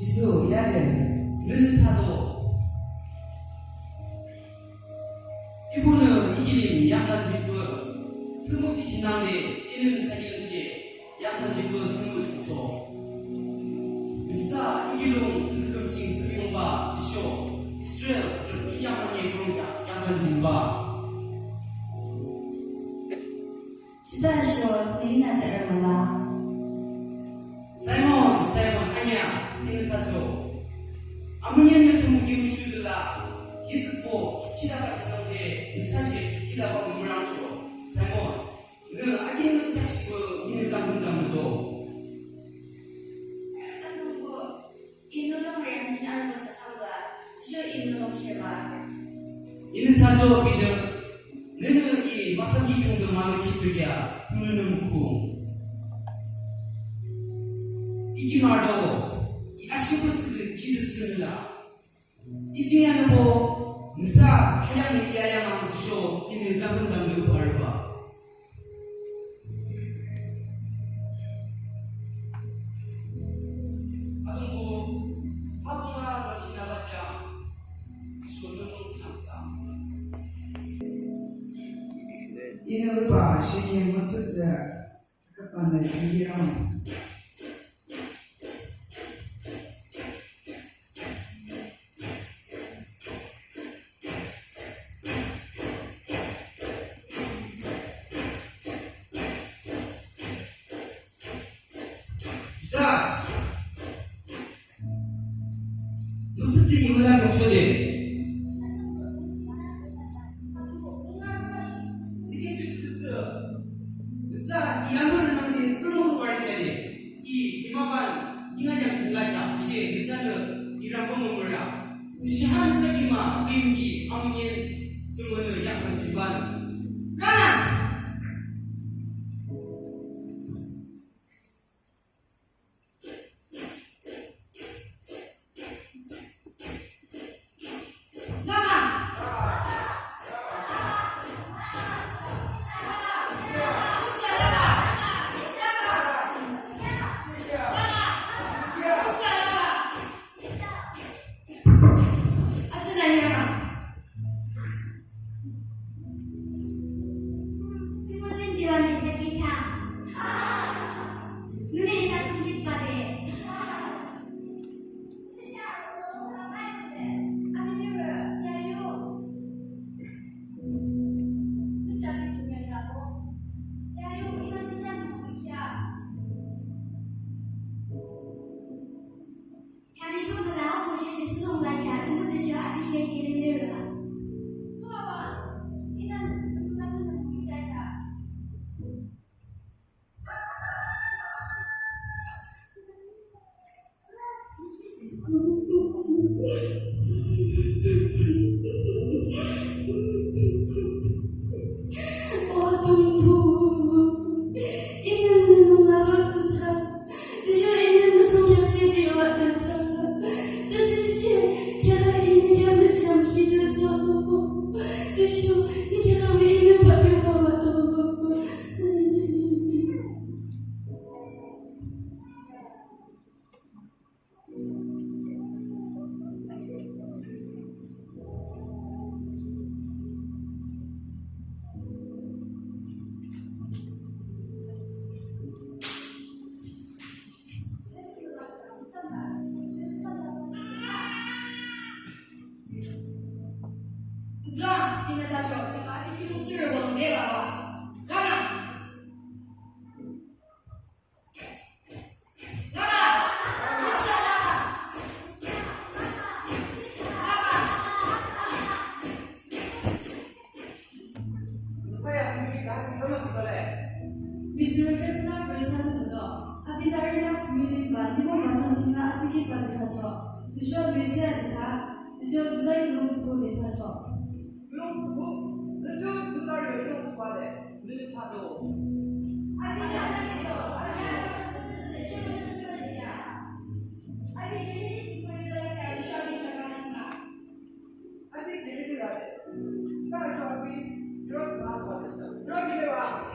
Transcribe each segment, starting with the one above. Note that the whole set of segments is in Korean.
지수, 이 아들, 너는 타도 이분은 이기린 야산집은 스무지 지남에 이는 사기릇이 야산집은 스무지초 으사 이기롱 스금칭 스비용바 쇼 이스라엘 피양왕의 그런 야산집바 知道说你那在儿啦。 사이먼 아니야 이는타죠 아무니는 중국이 우슈들라 기즈고 키다가 되는데 사실 키다가 물랑초 사이먼 너 아기는 자식은 이는 담담도 이는타죠 믿음 너는 이 마사기 정도 마음의 기술이야 부르는 쿵 이기 말도 이 아시부스 기드스입니다. 이 중에는 뭐 느사 하양이 야양한 부쇼 이는 담담담을 벌봐. 아동고 파도나 지나가자 쇼는 지났어. 이는 봐 시기 멋지다. 잠깐만 이기랑. 놈들이 몰라 경초대 이게 좀 됐어 으싸 그럼 니네 다쳐. 제가 이기는 치를 보는 게 봐봐. 가라. Bizimle bersama Abindarnya sendiri bantu masalah asik pada kaca. Tujuan biasa kita, tujuan juga yang sebut di kaca. 유롱수부 늦은 두 달 유롱수부하대 늦은 파도 Abindarnya itu, Abindarnya sesuatu yang Abindarnya seperti lagi bisa bicara. 아비 데리를 하대 그래서 아비 유롱 나서 왔다 유롱 집에 와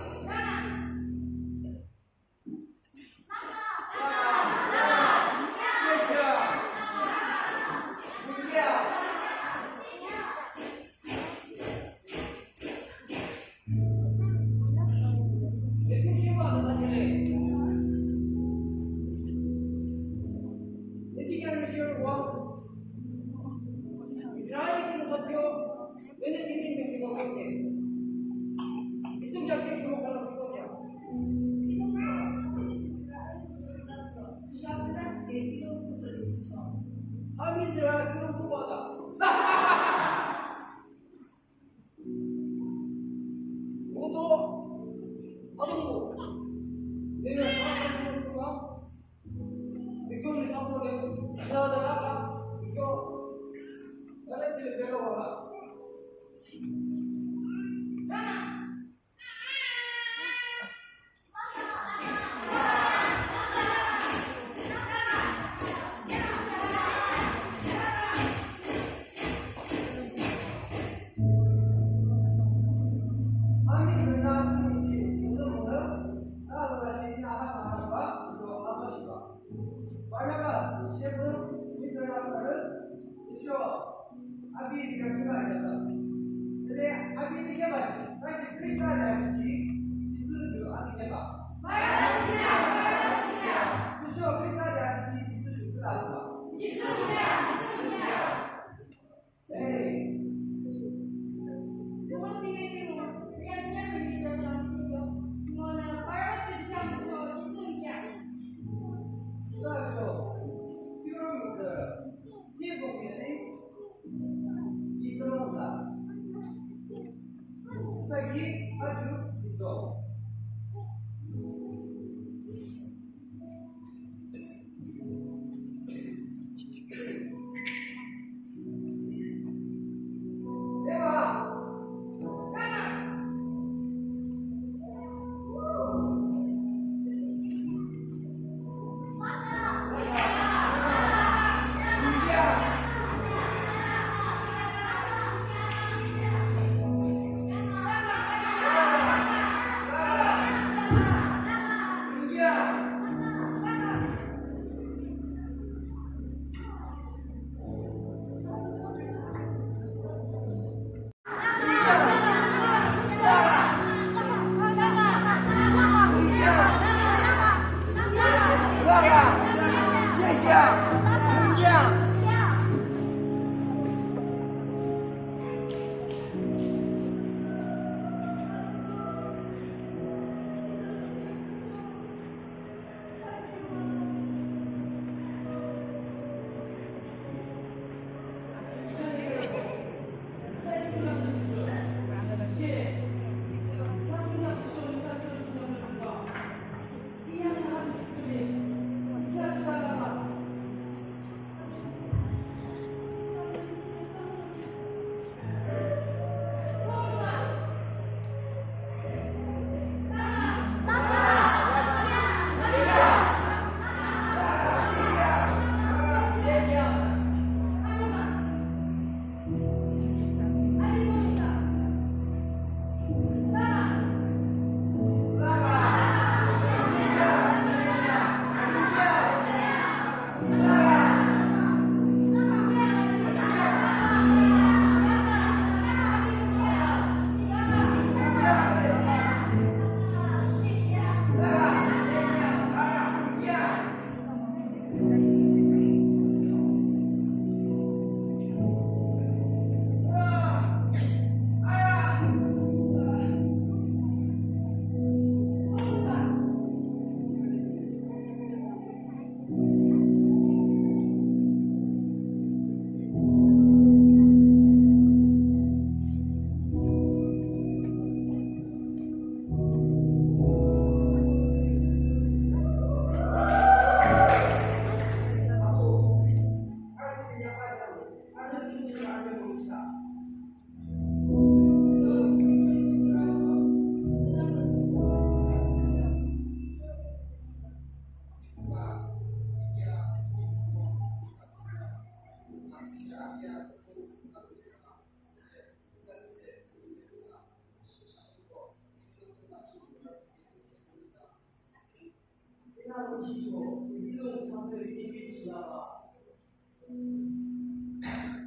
하나로 기초 이런 단어의 이미지가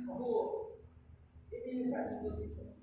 하고 이미지 가진 것이 있어.